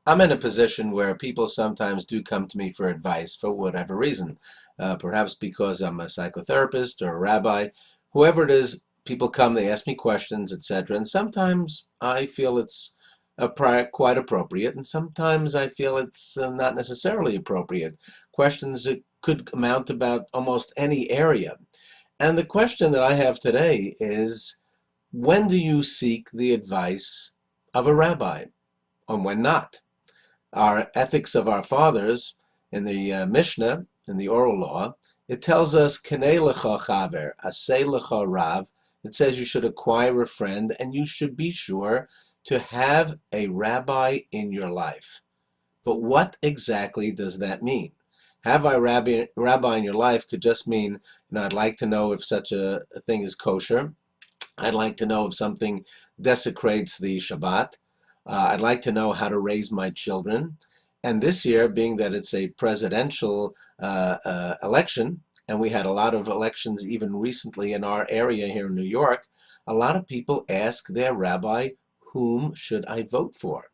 I'm in a position where people sometimes do come to me for advice for whatever reason. Perhaps because I'm a psychotherapist or a rabbi. Whoever it is, people come, they ask me questions, etc. And sometimes I feel it's quite appropriate, and sometimes I feel it's not necessarily appropriate. Questions that could amount to about almost any area. And the question that I have today is, when do you seek the advice of a rabbi, and when not? Our ethics of our fathers in the Mishnah, in the oral law, it tells us, Kenei lecha chaver, aseh lecha rav. It says you should acquire a friend and you should be sure to have a rabbi in your life. But what exactly does that mean? Have a rabbi in your life could just mean, I'd like to know if such a thing is kosher. I'd like to know if something desecrates the Shabbat. I'd like to know how to raise my children. And this year, being that it's a presidential election, and we had a lot of elections even recently in our area here in New York, a lot of people ask their rabbi, whom should I vote for?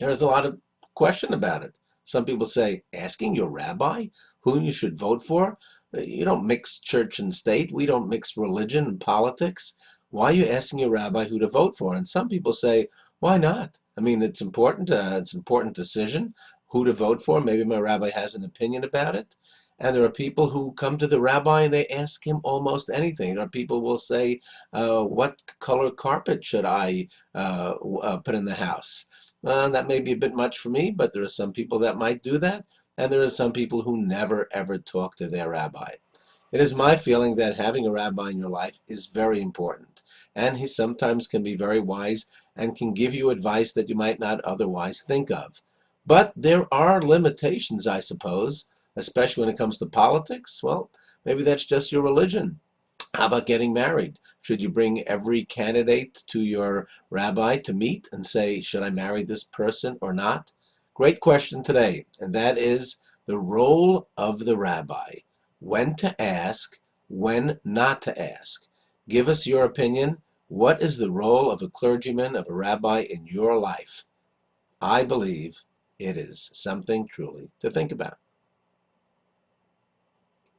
There's a lot of question about it. Some people say, asking your rabbi whom you should vote for? You don't mix church and state. We don't mix religion and politics. Why are you asking your rabbi who to vote for? And some people say, why not? I mean, it's important. It's an important decision who to vote for. Maybe my rabbi has an opinion about it. And there are people who come to the rabbi and they ask him almost anything. There are people who will say, what color carpet should I put in the house? That may be a bit much for me, but there are some people that might do that. And there are some people who never ever talk to their rabbi. It is my feeling that having a rabbi in your life is very important. And he sometimes can be very wise and can give you advice that you might not otherwise think of. But there are limitations, I suppose, especially when it comes to politics. Well, maybe that's just your religion. How about getting married? Should you bring every candidate to your rabbi to meet and say, should I marry this person or not? Great question today, and that is the role of the rabbi. When to ask, when not to ask. Give us your opinion. What is the role of a clergyman, of a rabbi in your life? I believe it is something truly to think about.